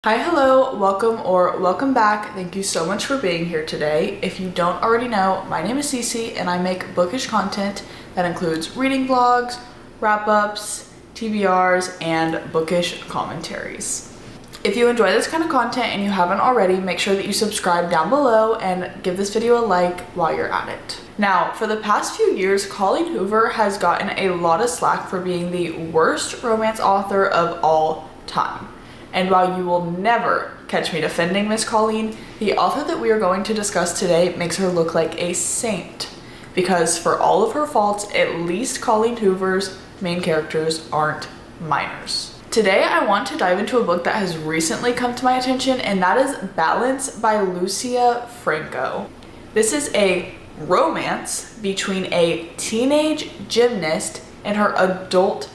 Hi, hello, welcome or welcome back. Thank you so much for being here today. If you don't already know, my name is Cece and I make bookish content that includes reading vlogs, wrap-ups, TBRs, and bookish commentaries. If you enjoy this kind of content and you haven't already, make sure that you subscribe down below and give this video a like while you're at it. Now, for the past few years, Colleen Hoover has gotten a lot of slack for being the worst romance author of all time. And while you will never catch me defending Miss Colleen, the author that we are going to discuss today makes her look like a saint. Because for all of her faults, at least Colleen Hoover's main characters aren't minors. Today I want to dive into a book that has recently come to my attention, and that is Balance by Lucia Franco. This is a romance between a teenage gymnast and her adult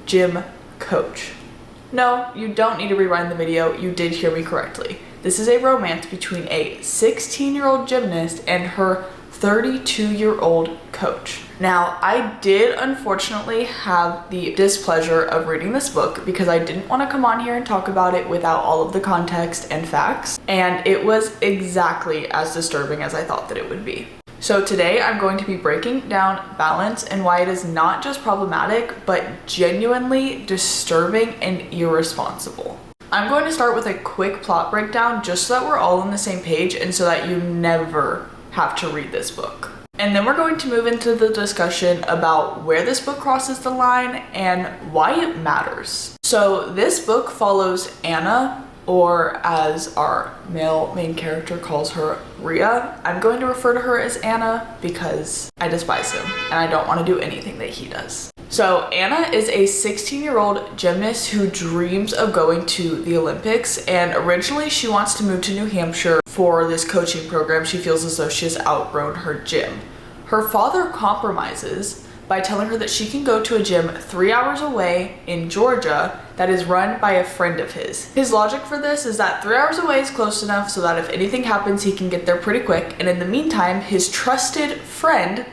gym coach. No, you don't need to rewind the video, you did hear me correctly. This is a romance between a 16-year-old gymnast and her 32-year-old coach. Now, I did unfortunately have the displeasure of reading this book because I didn't want to come on here and talk about it without all of the context and facts, and it was exactly as disturbing as I thought that it would be. So today I'm going to be breaking down Balance and why it is not just problematic, but genuinely disturbing and irresponsible. I'm going to start with a quick plot breakdown just so that we're all on the same page and so that you never have to read this book. And then we're going to move into the discussion about where this book crosses the line and why it matters. So this book follows Anna, or as our male main character calls her, Ria. I'm going to refer to her as Anna because I despise him and I don't want to do anything that he does. So Anna is a 16-year-old gymnast who dreams of going to the Olympics, and originally she wants to move to New Hampshire for this coaching program. She feels as though she has outgrown her gym. Her father compromises by telling her that she can go to a gym 3 hours away in Georgia that is run by a friend of his. His logic for this is that 3 hours away is close enough so that if anything happens, he can get there pretty quick, and in the meantime, his trusted friend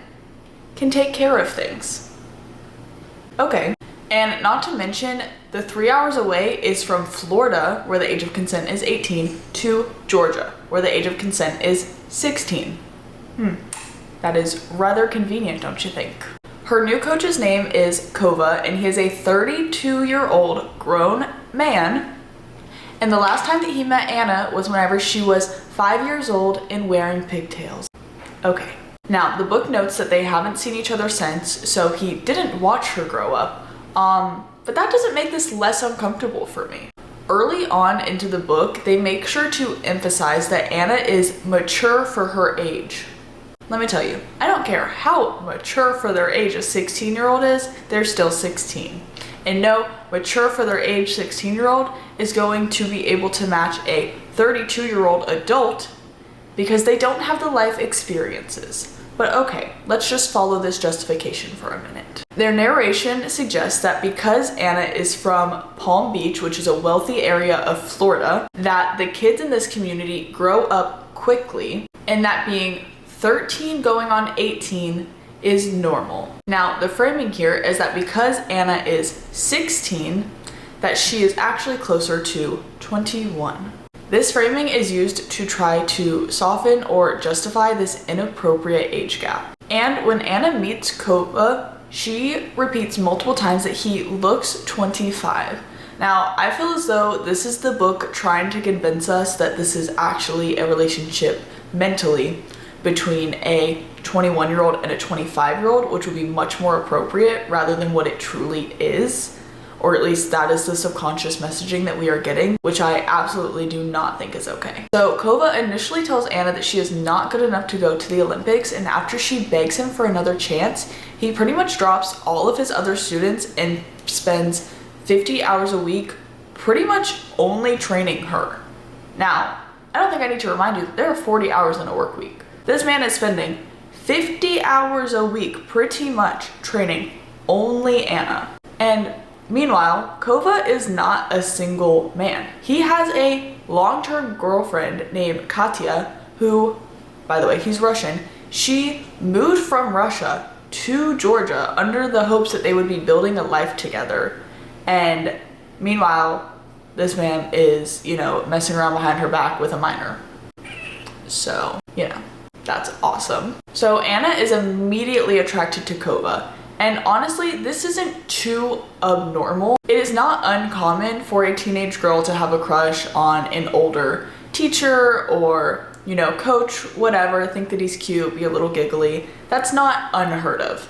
can take care of things. Okay, and not to mention, the 3 hours away is from Florida, where the age of consent is 18, to Georgia, where the age of consent is 16. That is rather convenient, don't you think? Her new coach's name is Kova, and he is a 32-year-old grown man. And the last time that he met Anna was whenever she was 5 years old and wearing pigtails. Okay. Now, the book notes that they haven't seen each other since, so he didn't watch her grow up. But that doesn't make this less uncomfortable for me. Early on into the book, they make sure to emphasize that Anna is mature for her age. Let me tell you, I don't care how mature for their age a 16-year-old is, they're still 16. And no, mature for their age 16-year-old is going to be able to match a 32-year-old adult because they don't have the life experiences. But okay, let's just follow this justification for a minute. Their narration suggests that because Anna is from Palm Beach, which is a wealthy area of Florida, that the kids in this community grow up quickly, and that being 13 going on 18 is normal. Now, the framing here is that because Anna is 16, that she is actually closer to 21. This framing is used to try to soften or justify this inappropriate age gap. And when Anna meets Kova, she repeats multiple times that he looks 25. Now, I feel as though this is the book trying to convince us that this is actually a relationship mentally between a 21-year-old and a 25-year-old, which would be much more appropriate rather than what it truly is. Or at least that is the subconscious messaging that we are getting, which I absolutely do not think is okay. So Kova initially tells Anna that she is not good enough to go to the Olympics, and after she begs him for another chance, he pretty much drops all of his other students and spends 50 hours a week pretty much only training her. Now, I don't think I need to remind you that there are 40 hours in a work week. This man is spending 50 hours a week pretty much training only Anna. And meanwhile, Kova is not a single man. He has a long-term girlfriend named Katya, who, by the way, he's Russian. She moved from Russia to Georgia under the hopes that they would be building a life together. And meanwhile, this man is, you know, messing around behind her back with a minor. So, you know, that's awesome. So Anna is immediately attracted to Kova. And honestly, this isn't too abnormal. It is not uncommon for a teenage girl to have a crush on an older teacher or, you know, coach, whatever, think that he's cute, be a little giggly. That's not unheard of.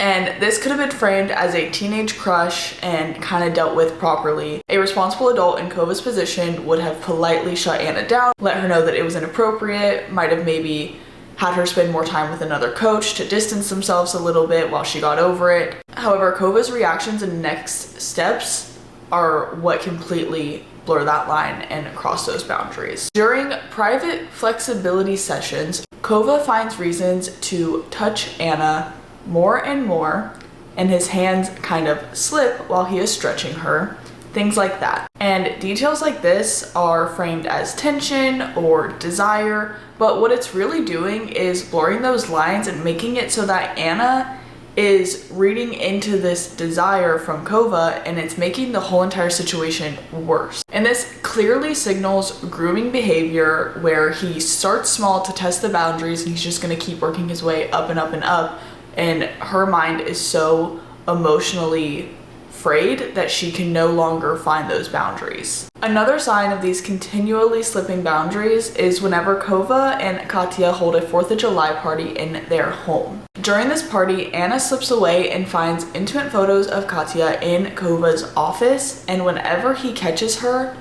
And this could have been framed as a teenage crush and kind of dealt with properly. A responsible adult in Kova's position would have politely shut Anna down, let her know that it was inappropriate, might have maybe had her spend more time with another coach to distance themselves a little bit while she got over it. However, Kova's reactions and next steps are what completely blur that line and cross those boundaries. During private flexibility sessions, Kova finds reasons to touch Anna more and more, and his hands kind of slip while he is stretching her, things like that. And details like this are framed as tension or desire, but what it's really doing is blurring those lines and making it so that Anna is reading into this desire from Kova, and it's making the whole entire situation worse. And this clearly signals grooming behavior where he starts small to test the boundaries and he's just gonna keep working his way up and up and up, and her mind is so emotionally frayed that she can no longer find those boundaries. Another sign of these continually slipping boundaries is whenever Kova and Katya hold a 4th of July party in their home. During this party, Anna slips away and finds intimate photos of Katya in Kova's office, and whenever he catches her,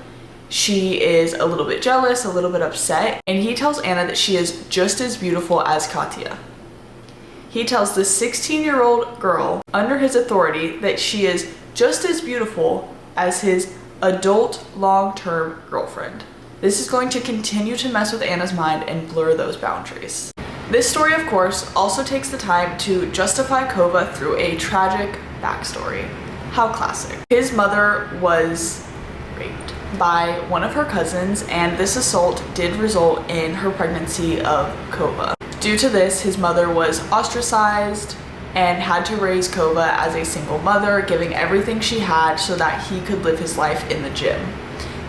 she is a little bit jealous, a little bit upset, and he tells Anna that she is just as beautiful as Katya. He tells the 16-year-old girl under his authority that she is just as beautiful as his adult long-term girlfriend. This is going to continue to mess with Anna's mind and blur those boundaries. This story, of course, also takes the time to justify Kova through a tragic backstory. How classic. His mother was raped by one of her cousins, and this assault did result in her pregnancy of Kova. Due to this, his mother was ostracized and had to raise Kova as a single mother, giving everything she had so that he could live his life in the gym.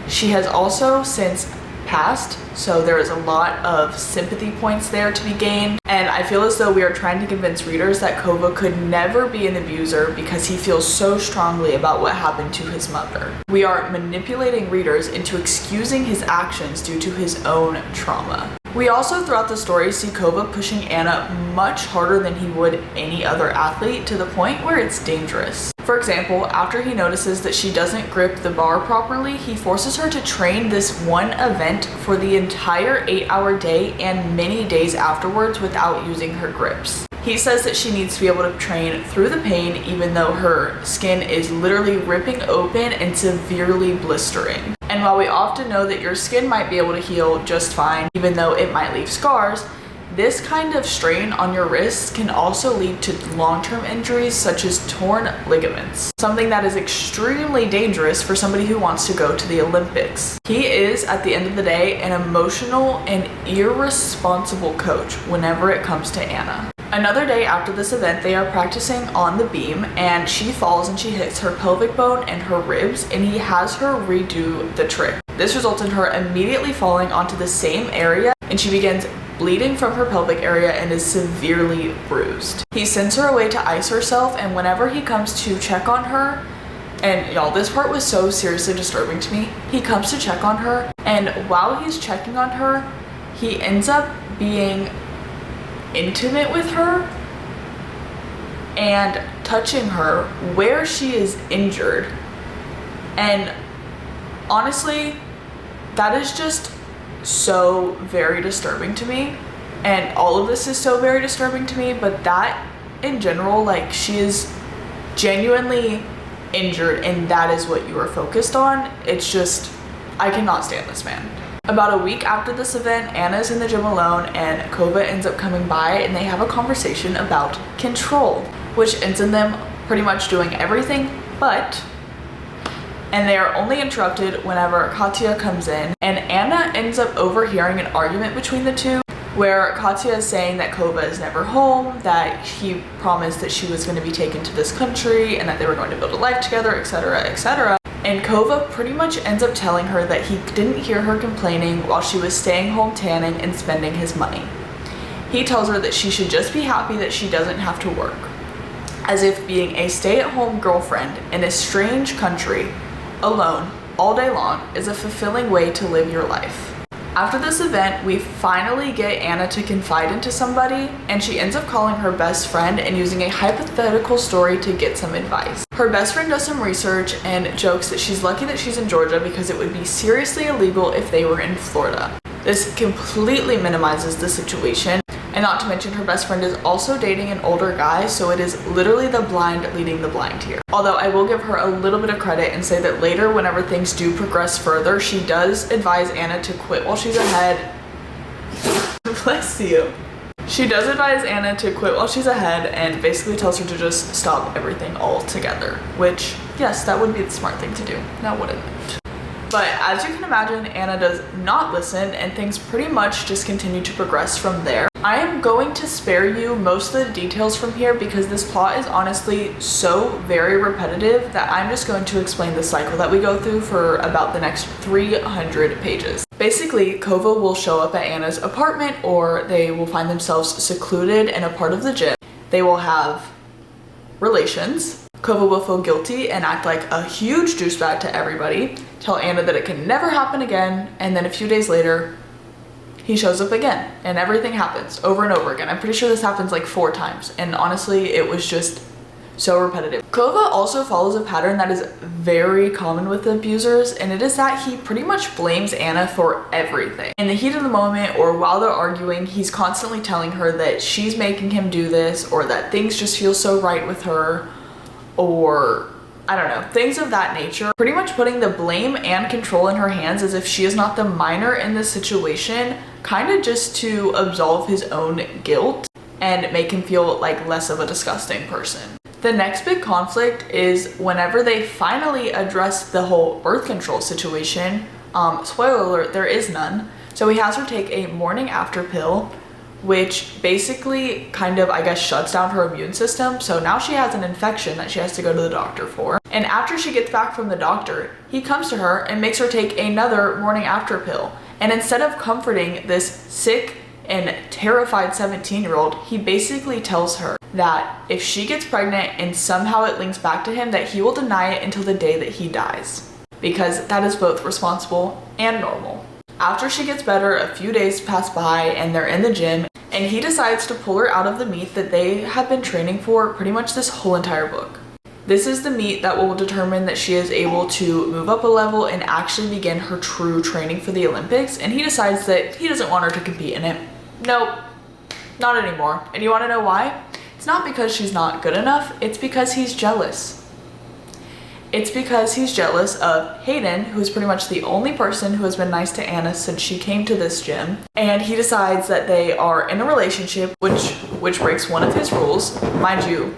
She has also since passed, so there is a lot of sympathy points there to be gained, and I feel as though we are trying to convince readers that Kova could never be an abuser because he feels so strongly about what happened to his mother. We are manipulating readers into excusing his actions due to his own trauma. We also throughout the story see Kova pushing Anna much harder than he would any other athlete, to the point where it's dangerous. For example, after he notices that she doesn't grip the bar properly, he forces her to train this one event for the entire 8-hour day and many days afterwards without using her grips. He says that she needs to be able to train through the pain even though her skin is literally ripping open and severely blistering. And while we often know that your skin might be able to heal just fine, even though it might leave scars, this kind of strain on your wrists can also lead to long-term injuries such as torn ligaments, something that is extremely dangerous for somebody who wants to go to the Olympics. He is, at the end of the day, an emotional and irresponsible coach whenever it comes to Anna. Another day after this event, they are practicing on the beam, and she falls and she hits her pelvic bone and her ribs, and he has her redo the trick. This results in her immediately falling onto the same area, and she begins bleeding from her pelvic area and is severely bruised. He sends her away to ice herself, and whenever he comes to check on her, and y'all, this part was so seriously disturbing to me, he comes to check on her, and while he's checking on her, he ends up being intimate with her and touching her where she is injured. And honestly, that is just so very disturbing to me, and all of this is so very disturbing to me, but that in general, like, she is genuinely injured and that is what you are focused on. It's just, I cannot stand this man. About a week after this event, Anna's in the gym alone and Kova ends up coming by, and they have a conversation about control, which ends in them pretty much doing everything but, and they are only interrupted whenever Katya comes in, and Anna ends up overhearing an argument between the two where Katya is saying that Kova is never home, that he promised that she was going to be taken to this country and that they were going to build a life together, etc., etc. And Kova pretty much ends up telling her that he didn't hear her complaining while she was staying home tanning and spending his money. He tells her that she should just be happy that she doesn't have to work, as if being a stay-at-home girlfriend in a strange country, alone, all day long, is a fulfilling way to live your life. After this event, we finally get Anna to confide into somebody, and she ends up calling her best friend and using a hypothetical story to get some advice. Her best friend does some research and jokes that she's lucky that she's in Georgia because it would be seriously illegal if they were in Florida. This completely minimizes the situation, and not to mention her best friend is also dating an older guy, so it is literally the blind leading the blind here. Although I will give her a little bit of credit and say that later, whenever things do progress further, she does advise Anna to quit while she's ahead. Bless you. She does advise Anna to quit while she's ahead and basically tells her to just stop everything altogether, which, yes, that would be the smart thing to do, now wouldn't it? But as you can imagine, Anna does not listen, and things pretty much just continue to progress from there. I am going to spare you most of the details from here because this plot is honestly so very repetitive that I'm just going to explain the cycle that we go through for about the next 300 pages. Basically, Kova will show up at Anna's apartment, or they will find themselves secluded in a part of the gym. They will have relations. Kova will feel guilty and act like a huge douchebag to everybody, tell Anna that it can never happen again, and then a few days later, he shows up again, and everything happens over and over again. I'm pretty sure this happens like 4 times, and honestly, it was just so repetitive. Kova also follows a pattern that is very common with abusers, and it is that he pretty much blames Anna for everything. In the heat of the moment or while they're arguing, he's constantly telling her that she's making him do this, or that things just feel so right with her, or I don't know, things of that nature, pretty much putting the blame and control in her hands as if she is not the minor in this situation, kind of just to absolve his own guilt and make him feel like less of a disgusting person. The next big conflict is whenever they finally address the whole birth control situation. Spoiler alert, there is none. So he has her take a morning after pill, which basically kind of, I guess, shuts down her immune system. So now she has an infection that she has to go to the doctor for. And after she gets back from the doctor, he comes to her and makes her take another morning after pill. And instead of comforting this sick and terrified 17-year-old, he basically tells her that if she gets pregnant and somehow it links back to him, that he will deny it until the day that he dies, because that is both responsible and normal. After she gets better, a few days pass by and they're in the gym, and he decides to pull her out of the meet that they have been training for pretty much this whole entire book. This is the meet that will determine that she is able to move up a level and actually begin her true training for the Olympics, and he decides that he doesn't want her to compete in it. Nope, not anymore. And you want to know why? It's not because she's not good enough, it's because he's jealous. It's because he's jealous of Hayden, who's pretty much the only person who has been nice to Anna since she came to this gym. And he decides that they are in a relationship, which breaks one of his rules. Mind you,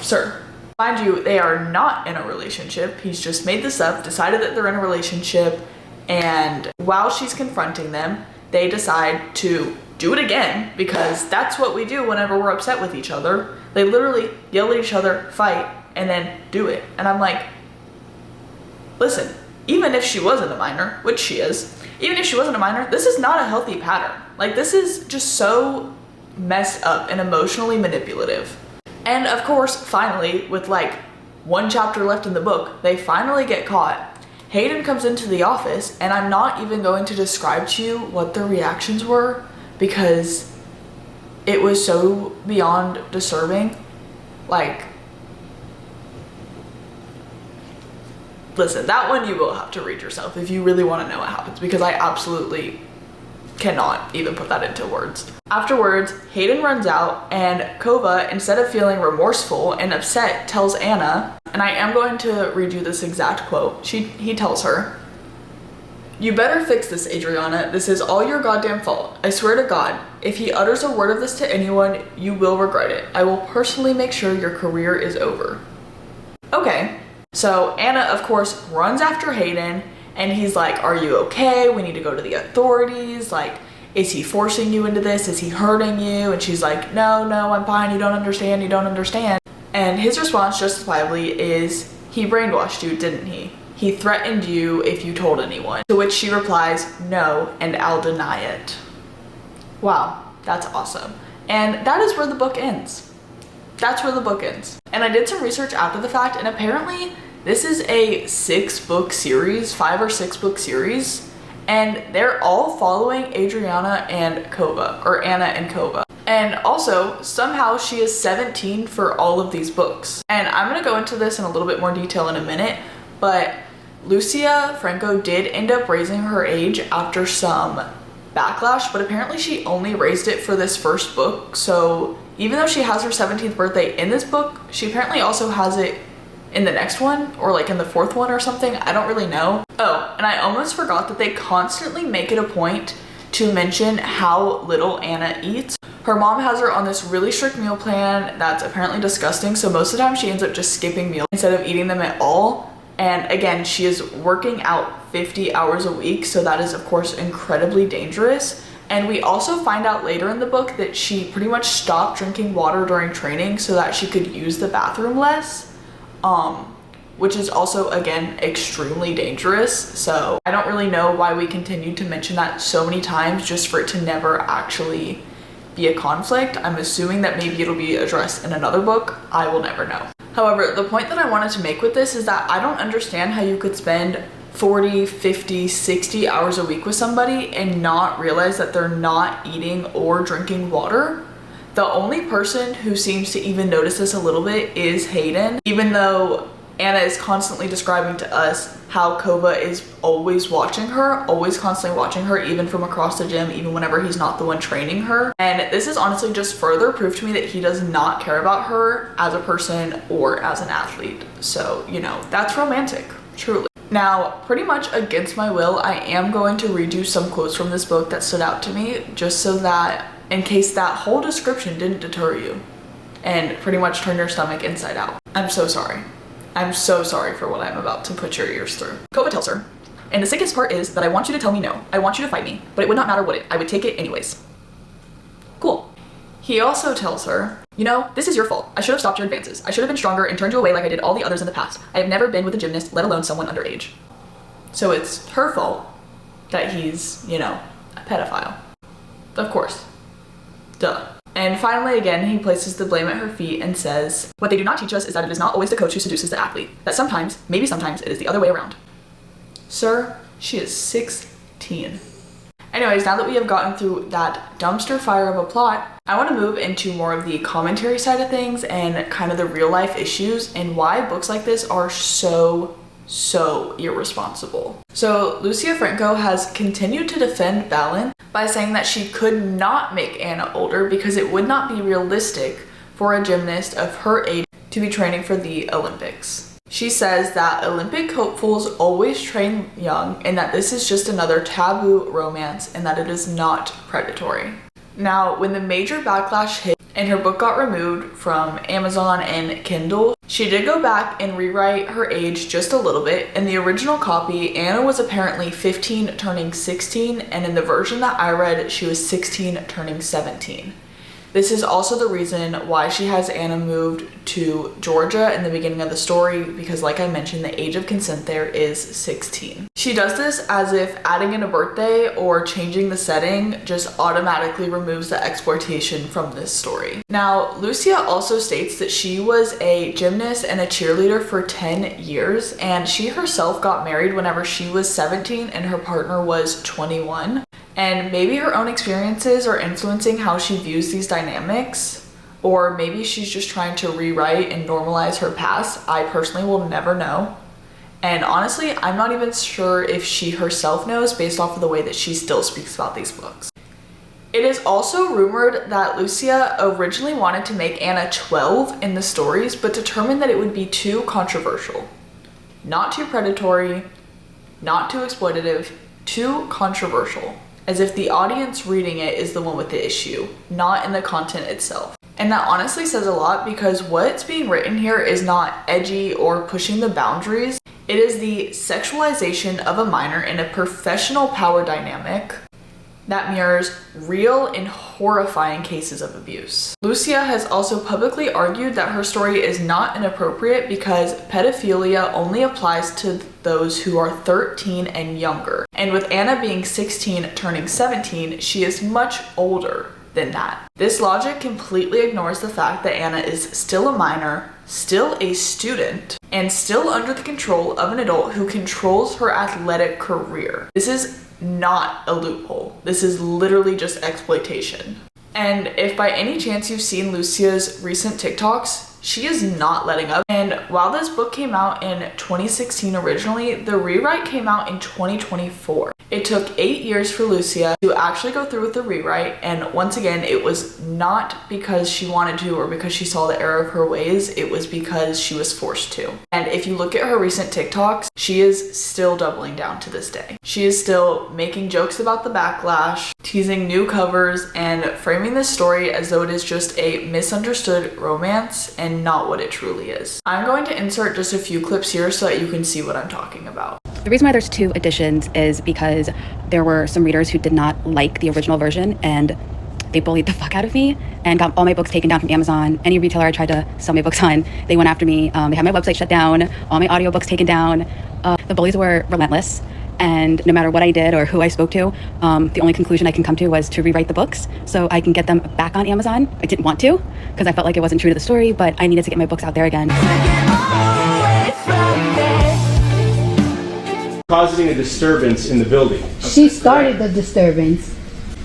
sir. Mind you, they are not in a relationship. He's just made this up, decided that they're in a relationship, and while she's confronting them, they decide to do it again, because that's what we do whenever we're upset with each other. They literally yell at each other, fight, and then do it. And I'm like, listen, even if she wasn't a minor, which she is, even if she wasn't a minor, this is not a healthy pattern. Like, this is just so messed up and emotionally manipulative. And of course, finally, with like 1 chapter left in the book, they finally get caught. Hayden comes into the office, and I'm not even going to describe to you what their reactions were because it was so beyond disturbing. Like, listen, that one you will have to read yourself if you really want to know what happens, because I absolutely cannot even put that into words. Afterwards, Hayden runs out, and Kova, instead of feeling remorseful and upset, tells Anna, and I am going to read you this exact quote. He tells her, "You better fix this, Adriana. This is all your goddamn fault. I swear to God, if he utters a word of this to anyone, you will regret it. I will personally make sure your career is over." Okay, so Anna, of course, runs after Hayden, and he's like, "Are you okay? We need to go to the authorities. Like, is he forcing you into this? Is he hurting you?" And she's like, no, I'm fine. You don't understand. And his response, justifiably, is, "He brainwashed you, didn't he?" he threatened you if you told anyone. To which she replies, no, and I'll deny it. Wow, that's awesome. And that is where the book ends. That's where the book ends. And I did some research after the fact, and apparently this is a 6-book series, 5 or 6 book series, and they're all following Adriana and Kova, or Anna and Kova. And also, somehow she is 17 for all of these books. And I'm gonna go into this in a little bit more detail in a minute, but Lucia Franco did end up raising her age after some backlash, but apparently she only raised it for this first book. So even though she has her 17th birthday in this book, she apparently also has it in the next one, or like in the 4th one or something. I don't really know. Oh, and I almost forgot that they constantly make it a point to mention how little Anna eats. Her mom has her on this really strict meal plan that's apparently disgusting, so most of the time she ends up just skipping meals instead of eating them at all. And again, she is working out 50 hours a week, so that is of course incredibly dangerous. And we also find out later in the book that she pretty much stopped drinking water during training so that she could use the bathroom less, which is also, again, extremely dangerous. So I don't really know why we continue to mention that so many times just for it to never actually be a conflict. I'm assuming that maybe it'll be addressed in another book. I will never know. However, the point that I wanted to make with this is that I don't understand how you could spend 40, 50, 60 hours a week with somebody and not realize that they're not eating or drinking water. The only person who seems to even notice this a little bit is Hayden, even though Anna is constantly describing to us how Kova is always watching her, always constantly watching her, even from across the gym, even whenever he's not the one training her. And this is honestly just further proof to me that he does not care about her as a person or as an athlete. So, you know, that's romantic, truly. Now, pretty much against my will, I am going to read you some quotes from this book that stood out to me, just so that in case that whole description didn't deter you and pretty much turn your stomach inside out. I'm so sorry. I'm so sorry for what I'm about to put your ears through. Kova tells her, and the sickest part is that I want you to tell me no. I want you to fight me, but it would not matter what I would take it anyways. Cool. He also tells her, you know, this is your fault. I should have stopped your advances. I should have been stronger and turned you away like I did all the others in the past. I have never been with a gymnast, let alone someone underage. So it's her fault that he's, you know, a pedophile. Of course. Duh. And finally, again, he places the blame at her feet and says, what they do not teach us is that it is not always the coach who seduces the athlete. That sometimes, maybe sometimes, it is the other way around. Sir, she is 16. Anyways, now that we have gotten through that dumpster fire of a plot, I want to move into more of the commentary side of things and kind of the real life issues and why books like this are so irresponsible. So Lucia Franco has continued to defend Balin by saying that she could not make Anna older because it would not be realistic for a gymnast of her age to be training for the Olympics. She says that Olympic hopefuls always train young and that this is just another taboo romance and that it is not predatory. Now, when the major backlash hit and her book got removed from Amazon and Kindle, she did go back and rewrite her age just a little bit. In the original copy, Anna was apparently 15 turning 16, and in the version that I read, she was 16 turning 17. This is also the reason why she has Anna moved to Georgia in the beginning of the story, because like I mentioned, the age of consent there is 16. She does this as if adding in a birthday or changing the setting just automatically removes the exploitation from this story. Now, Lucia also states that she was a gymnast and a cheerleader for 10 years, and she herself got married whenever she was 17 and her partner was 21. And maybe her own experiences are influencing how she views these dynamics, or maybe she's just trying to rewrite and normalize her past. I personally will never know. And honestly, I'm not even sure if she herself knows based off of the way that she still speaks about these books. It is also rumored that Lucia originally wanted to make Anna 12 in the stories, but determined that it would be too controversial. Not too predatory, not too exploitative, too controversial. As if the audience reading it is the one with the issue, not in the content itself. And that honestly says a lot because what's being written here is not edgy or pushing the boundaries. It is the sexualization of a minor in a professional power dynamic that mirrors real and horrifying cases of abuse. Lucia has also publicly argued that her story is not inappropriate because pedophilia only applies to those who are 13 and younger. And with Anna being 16 turning 17, she is much older than that. This logic completely ignores the fact that Anna is still a minor, still a student, and still under the control of an adult who controls her athletic career. This is not a loophole. This is literally just exploitation. And if by any chance you've seen Lucia's recent TikToks, she is not letting up. And while this book came out in 2016 originally, the rewrite came out in 2024. It took 8 years for Lucia to actually go through with the rewrite, and once again, it was not because she wanted to or because she saw the error of her ways, it was because she was forced to. And if you look at her recent TikToks, she is still doubling down to this day. She is still making jokes about the backlash, teasing new covers, and framing this story as though it is just a misunderstood romance and not what it truly is. I'm going to insert just a few clips here so that you can see what I'm talking about. The reason why there's 2 editions is because there were some readers who did not like the original version, and they bullied the fuck out of me and got all my books taken down from Amazon. Any retailer I tried to sell my books on, they went after me. They had my website shut down, all my audiobooks taken down. The bullies were relentless, and no matter what I did or who I spoke to, the only conclusion I can come to was to rewrite the books so I can get them back on Amazon. I didn't want to because I felt like it wasn't true to the story, but I needed to get my books out there again. Causing a disturbance in the building. She started the disturbance.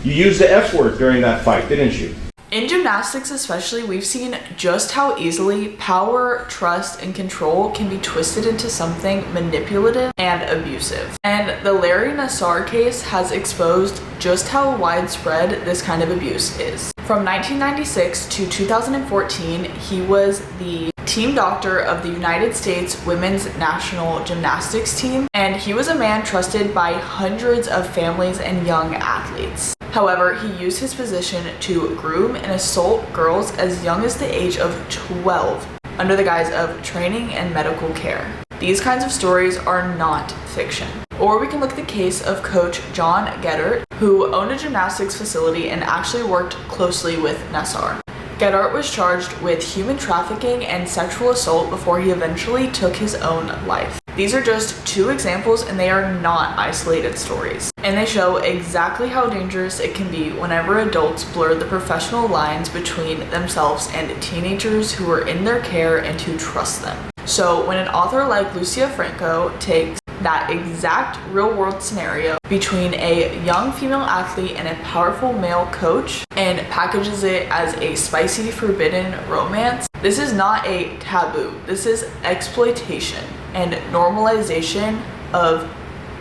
You used the F word during that fight, didn't you? In gymnastics especially, we've seen just how easily power, trust, and control can be twisted into something manipulative and abusive. And the Larry Nassar case has exposed just how widespread this kind of abuse is. From 1996 to 2014, he was the team doctor of the United States Women's National Gymnastics team, and he was a man trusted by hundreds of families and young athletes. However, he used his position to groom and assault girls as young as the age of 12 under the guise of training and medical care. These kinds of stories are not fiction. Or we can look at the case of Coach John Geddert, who owned a gymnastics facility and actually worked closely with Nassar. Geddert was charged with human trafficking and sexual assault before he eventually took his own life. These are just 2 examples, and they are not isolated stories. And they show exactly how dangerous it can be whenever adults blur the professional lines between themselves and teenagers who are in their care and who trust them. So when an author like Lucia Franco takes that exact real-world scenario between a young female athlete and a powerful male coach and packages it as a spicy, forbidden romance, this is not a taboo. This is exploitation and normalization of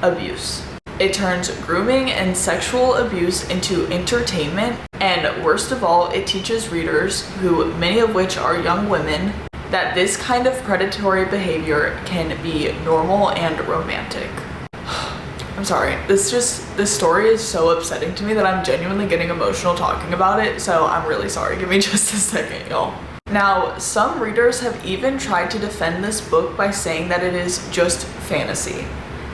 abuse. It turns grooming and sexual abuse into entertainment, and worst of all, it teaches readers, who many of which are young women, that this kind of predatory behavior can be normal and romantic. I'm sorry, this story is so upsetting to me that I'm genuinely getting emotional talking about it, so I'm really sorry. Give me just a second, y'all. Now, some readers have even tried to defend this book by saying that it is just fantasy.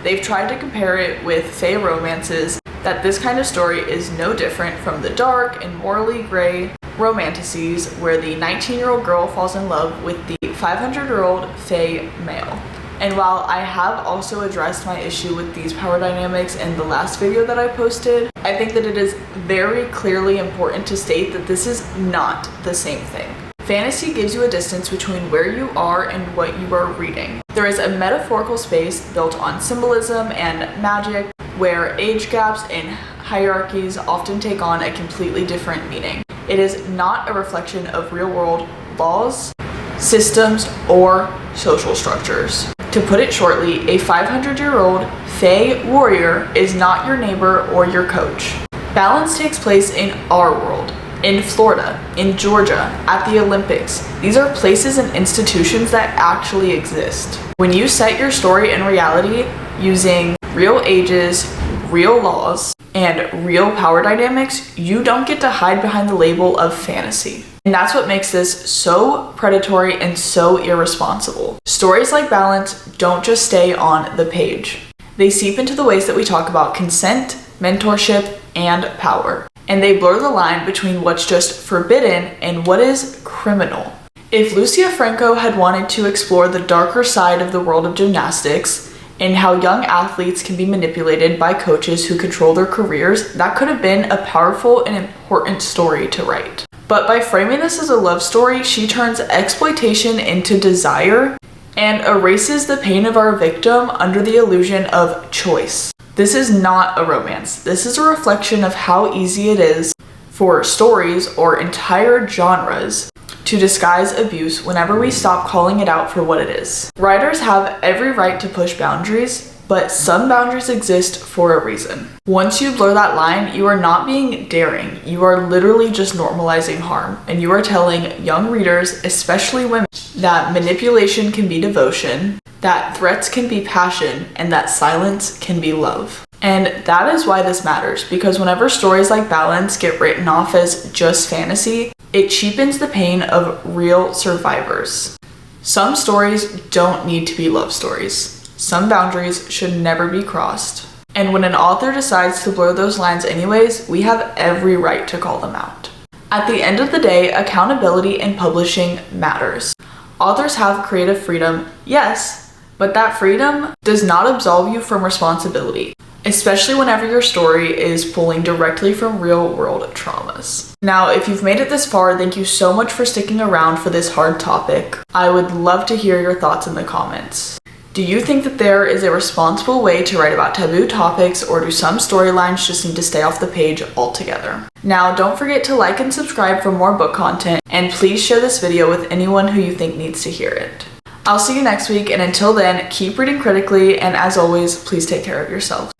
They've tried to compare it with fae romances, that this kind of story is no different from the dark and morally gray romanticides where the 19-year-old girl falls in love with the 500-year-old fae male. And while I have also addressed my issue with these power dynamics in the last video that I posted, I think that it is very clearly important to state that this is not the same thing. Fantasy gives you a distance between where you are and what you are reading. There is a metaphorical space built on symbolism and magic where age gaps and hierarchies often take on a completely different meaning. It is not a reflection of real-world laws, systems, or social structures. To put it shortly, a 500-year-old fae warrior is not your neighbor or your coach. Balance takes place in our world, in Florida, in Georgia, at the Olympics. These are places and institutions that actually exist. When you set your story in reality using real ages, real laws, and real power dynamics, you don't get to hide behind the label of fantasy. And that's what makes this so predatory and so irresponsible. Stories like Balance don't just stay on the page. They seep into the ways that we talk about consent, mentorship, and power. And they blur the line between what's just forbidden and what is criminal. If Lucia Franco had wanted to explore the darker side of the world of gymnastics and how young athletes can be manipulated by coaches who control their careers, that could have been a powerful and important story to write. But by framing this as a love story, she turns exploitation into desire and erases the pain of our victim under the illusion of choice. This is not a romance. This is a reflection of how easy it is for stories or entire genres to disguise abuse whenever we stop calling it out for what it is. Writers have every right to push boundaries, but some boundaries exist for a reason. Once you blur that line, you are not being daring. You are literally just normalizing harm, and you are telling young readers, especially women, that manipulation can be devotion, that threats can be passion, and that silence can be love. And that is why this matters, because whenever stories like Balance get written off as just fantasy, it cheapens the pain of real survivors. Some stories don't need to be love stories. Some boundaries should never be crossed. And when an author decides to blur those lines anyways, we have every right to call them out. At the end of the day, accountability in publishing matters. Authors have creative freedom, yes, but that freedom does not absolve you from responsibility, especially whenever your story is pulling directly from real-world traumas. Now, if you've made it this far, thank you so much for sticking around for this hard topic. I would love to hear your thoughts in the comments. Do you think that there is a responsible way to write about taboo topics, or do some storylines just need to stay off the page altogether? Now, don't forget to like and subscribe for more book content, and please share this video with anyone who you think needs to hear it. I'll see you next week, and until then, keep reading critically, and as always, please take care of yourselves.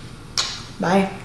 Bye.